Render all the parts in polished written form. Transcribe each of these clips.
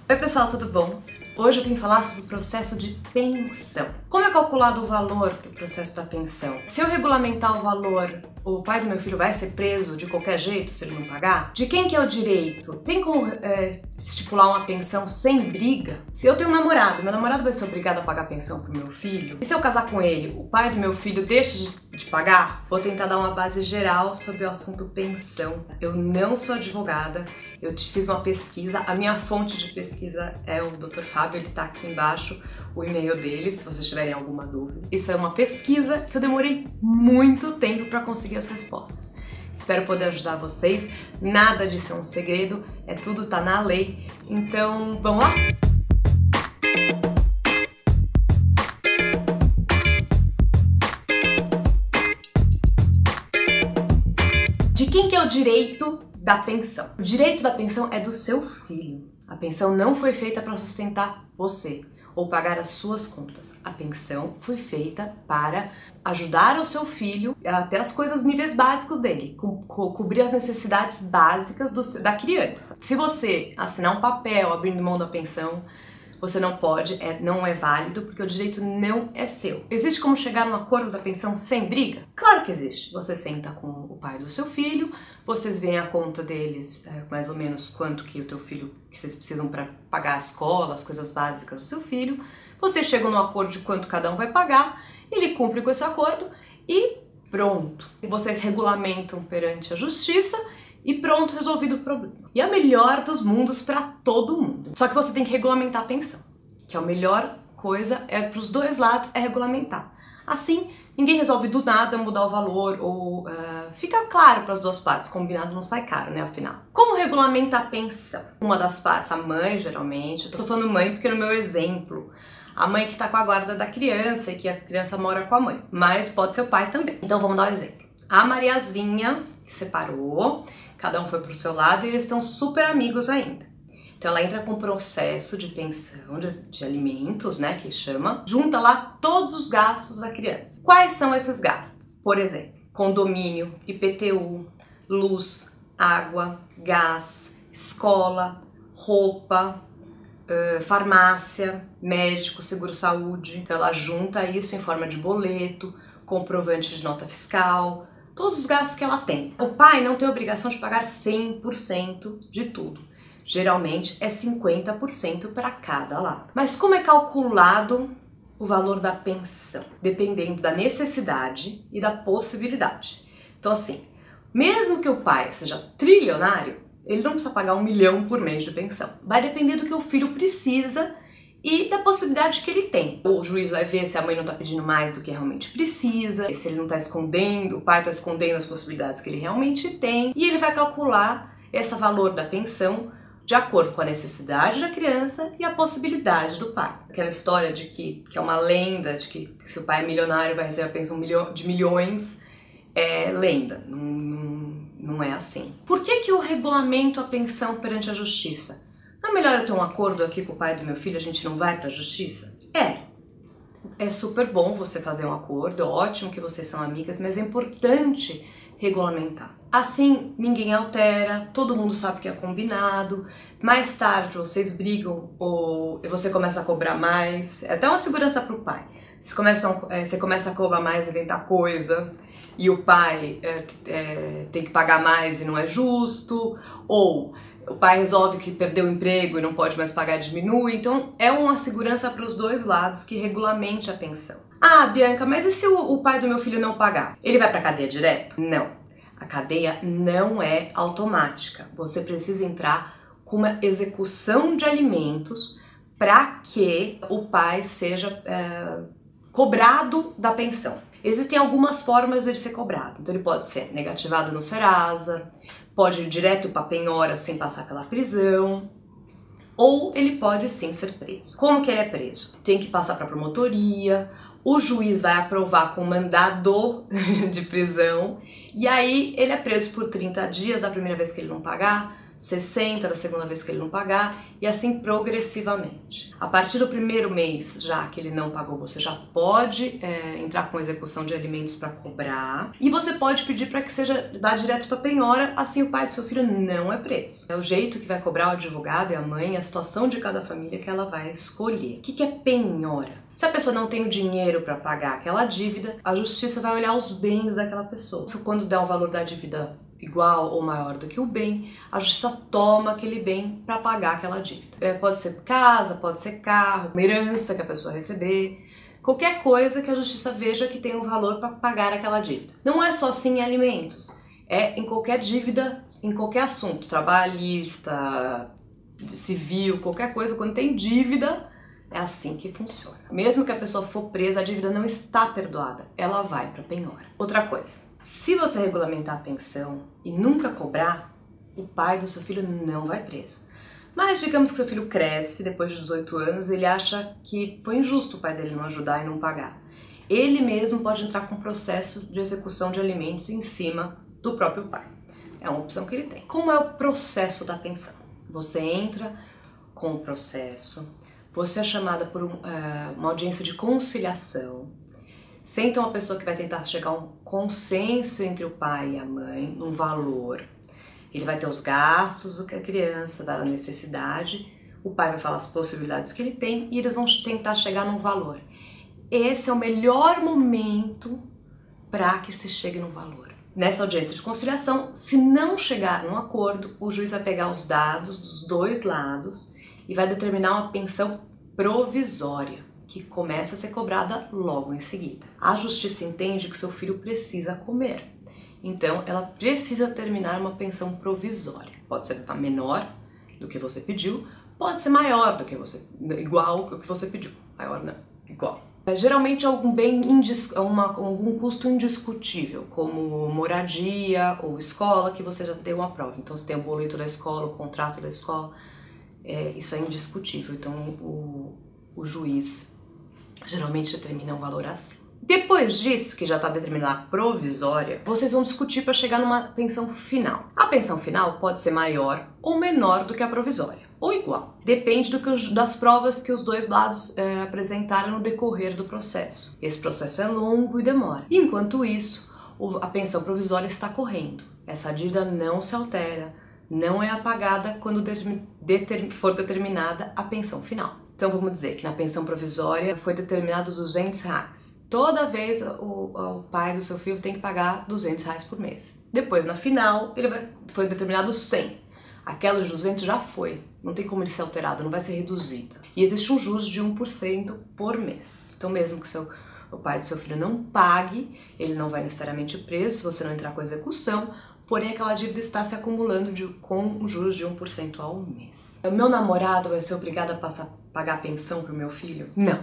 Oi pessoal, tudo bom? Hoje eu vim falar sobre o processo de pensão. Como é calculado o valor do processo da pensão? Se eu regulamentar o valor, o pai do meu filho vai ser preso de qualquer jeito se ele não pagar? De quem que é o direito? Tem como estipular uma pensão sem briga? Se eu tenho um namorado, meu namorado vai ser obrigado a pagar pensão pro meu filho? E se eu casar com ele, o pai do meu filho deixa de pagar? Vou tentar dar uma base geral sobre o assunto pensão. Eu não sou advogada, eu fiz uma pesquisa, a minha fonte de pesquisa é o Dr. Fábio, ele tá aqui embaixo, o e-mail dele, se vocês tiverem alguma dúvida. Isso é uma pesquisa que eu demorei muito tempo para conseguir as respostas. Espero poder ajudar vocês, nada disso é um segredo, tudo tá na lei, então vamos lá? De quem que é o direito da pensão? O direito da pensão é do seu filho. A pensão não foi feita para sustentar você ou pagar as suas contas. A pensão foi feita para ajudar o seu filho a ter as coisas, os níveis básicos dele, cobrir as necessidades básicas da criança. Se você assinar um papel abrindo mão da pensão, você não pode, não é válido, porque o direito não é seu. Existe como chegar num acordo da pensão sem briga? Claro que existe. Você senta com o pai do seu filho, vocês veem a conta deles, mais ou menos quanto que o teu filho, que vocês precisam para pagar a escola, as coisas básicas do seu filho. Vocês chegam num acordo de quanto cada um vai pagar, ele cumpre com esse acordo e pronto. Vocês regulamentam perante a justiça e pronto, resolvido o problema. E a melhor dos mundos para todo mundo. Só que você tem que regulamentar a pensão, que a melhor coisa para os dois lados é regulamentar. Assim, ninguém resolve do nada mudar o valor ou fica claro para as duas partes, combinado não sai caro, né, afinal. Como regulamenta a pensão? Uma das partes, a mãe geralmente, eu tô falando mãe porque no meu exemplo, a mãe que tá com a guarda da criança e que a criança mora com a mãe, mas pode ser o pai também. Então vamos dar um exemplo. A Mariazinha separou, cada um foi pro seu lado e eles estão super amigos ainda. Então ela entra com um processo de pensão de alimentos, né, que chama, junta lá todos os gastos da criança. Quais são esses gastos? Por exemplo, condomínio, IPTU, luz, água, gás, escola, roupa, farmácia, médico, seguro-saúde. Então ela junta isso em forma de boleto, comprovante de nota fiscal, todos os gastos que ela tem. O pai não tem obrigação de pagar 100% de tudo. Geralmente é 50% para cada lado. Mas como é calculado o valor da pensão? Dependendo da necessidade e da possibilidade. Então assim, mesmo que o pai seja trilionário, ele não precisa pagar 1 milhão por mês de pensão. Vai depender do que o filho precisa e da possibilidade que ele tem. O juiz vai ver se a mãe não tá pedindo mais do que realmente precisa, se ele não tá escondendo, o pai tá escondendo as possibilidades que ele realmente tem, e ele vai calcular esse valor da pensão de acordo com a necessidade da criança e a possibilidade do pai. Aquela história de que é uma lenda, de que se o pai é milionário vai receber a pensão de milhões, é lenda, não é assim. Por que eu regulamento a pensão perante a justiça? Não é melhor eu ter um acordo aqui com o pai do meu filho, a gente não vai pra justiça? É super bom você fazer um acordo, é ótimo que vocês são amigas, mas é importante regulamentar. Assim, ninguém altera, todo mundo sabe que é combinado, mais tarde vocês brigam ou você começa a cobrar mais, é até uma segurança pro pai. Você começa a cobrar mais, inventar coisa, e o pai tem que pagar mais e não é justo, ou o pai resolve que perdeu o emprego e não pode mais pagar, diminui. Então é uma segurança para os dois lados que regulamente a pensão. Ah, Bianca, mas e se o pai do meu filho não pagar? Ele vai para a cadeia direto? Não. A cadeia não é automática. Você precisa entrar com uma execução de alimentos para que o pai seja cobrado da pensão. Existem algumas formas de ele ser cobrado. Então ele pode ser negativado no Serasa, pode ir direto para a penhora sem passar pela prisão, ou ele pode sim ser preso. Como que ele é preso? Tem que passar para a promotoria, o juiz vai aprovar com mandado de prisão, e aí ele é preso por 30 dias, a primeira vez que ele não pagar, 60 da segunda vez que ele não pagar e assim progressivamente. A partir do primeiro mês, já que ele não pagou, você já pode entrar com execução de alimentos para cobrar e você pode pedir para que vá direto para penhora, assim o pai do seu filho não é preso. É o jeito que vai cobrar o advogado e a mãe, a situação de cada família que ela vai escolher. O que é penhora? Se a pessoa não tem o dinheiro para pagar aquela dívida, a justiça vai olhar os bens daquela pessoa. Quando der o valor da dívida igual ou maior do que o bem, a justiça toma aquele bem para pagar aquela dívida. Pode ser casa, pode ser carro, uma herança que a pessoa receber, qualquer coisa que a justiça veja que tem um valor para pagar aquela dívida. Não é só assim em alimentos, é em qualquer dívida, em qualquer assunto, trabalhista, civil, qualquer coisa, quando tem dívida, é assim que funciona. Mesmo que a pessoa for presa, a dívida não está perdoada, ela vai para penhora. Outra coisa, se você regulamentar a pensão e nunca cobrar, o pai do seu filho não vai preso. Mas digamos que seu filho cresce, depois de 18 anos, ele acha que foi injusto o pai dele não ajudar e não pagar. Ele mesmo pode entrar com processo de execução de alimentos em cima do próprio pai. É uma opção que ele tem. Como é o processo da pensão? Você entra com o processo, você é chamada por uma audiência de conciliação, senta uma pessoa que vai tentar chegar a um consenso entre o pai e a mãe, num valor. Ele vai ter os gastos do que a criança, a necessidade, o pai vai falar as possibilidades que ele tem e eles vão tentar chegar num valor. Esse é o melhor momento para que se chegue num valor. Nessa audiência de conciliação, se não chegar num acordo, o juiz vai pegar os dados dos dois lados e vai determinar uma pensão provisória, que começa a ser cobrada logo em seguida. A justiça entende que seu filho precisa comer, então ela precisa terminar uma pensão provisória. Pode ser menor do que você pediu, pode ser maior do que igual ao que você pediu. Maior não, igual. Geralmente algum bem, algum custo indiscutível, como moradia ou escola, que você já deu uma prova. Então você tem o boleto da escola, o contrato da escola, isso é indiscutível. Então o juiz geralmente determina um valor assim. Depois disso, que já está determinada a provisória, vocês vão discutir para chegar numa pensão final. A pensão final pode ser maior ou menor do que a provisória, ou igual. Depende das provas que os dois lados apresentaram no decorrer do processo. Esse processo é longo e demora. Enquanto isso, a pensão provisória está correndo. Essa dívida não se altera, não é apagada quando for determinada a pensão final. Então vamos dizer que na pensão provisória foi determinado R$200. Toda vez o pai do seu filho tem que pagar R$200 por mês. Depois na final foi determinado 100. Aquela de 200 já foi, não tem como ele ser alterado, não vai ser reduzida. E existe um juros de 1% por mês. Então mesmo que o pai do seu filho não pague, ele não vai necessariamente preso se você não entrar com a execução, porém aquela dívida está se acumulando com juros de 1% ao mês. O meu namorado vai ser obrigado a pagar pensão para o meu filho? Não.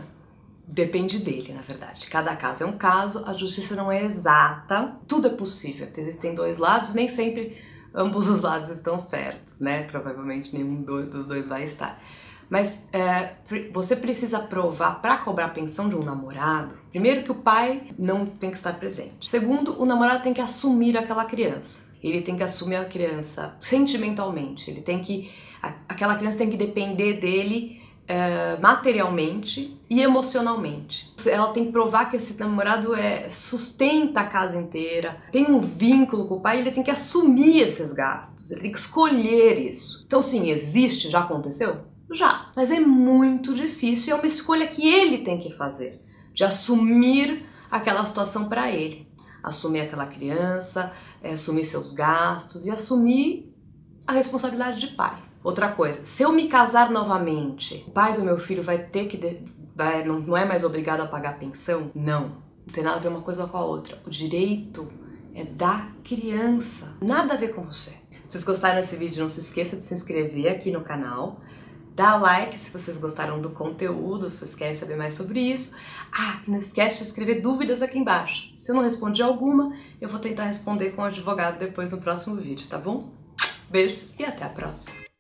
Depende dele, na verdade. Cada caso é um caso, a justiça não é exata, tudo é possível. Existem dois lados, nem sempre ambos os lados estão certos, né? Provavelmente nenhum dos dois vai estar. Mas você precisa provar para cobrar a pensão de um namorado, primeiro que o pai não tem que estar presente. Segundo, o namorado tem que assumir aquela criança. Ele tem que assumir a criança sentimentalmente. Aquela criança tem que depender dele materialmente e emocionalmente. Ela tem que provar que esse namorado sustenta a casa inteira, tem um vínculo com o pai, ele tem que assumir esses gastos, ele tem que escolher isso. Então sim, existe, já aconteceu? Já, mas é muito difícil e é uma escolha que ele tem que fazer, de assumir aquela situação para ele. Assumir aquela criança, assumir seus gastos e assumir a responsabilidade de pai. Outra coisa, se eu me casar novamente, o pai do meu filho vai ter que... não é mais obrigado a pagar pensão? Não tem nada a ver uma coisa com a outra. O direito é da criança, nada a ver com você. Se vocês gostaram desse vídeo, não se esqueça de se inscrever aqui no canal. Dá like se vocês gostaram do conteúdo, se vocês querem saber mais sobre isso. E não esquece de escrever dúvidas aqui embaixo. Se eu não respondi alguma, eu vou tentar responder com o advogado depois no próximo vídeo, tá bom? Beijos e até a próxima!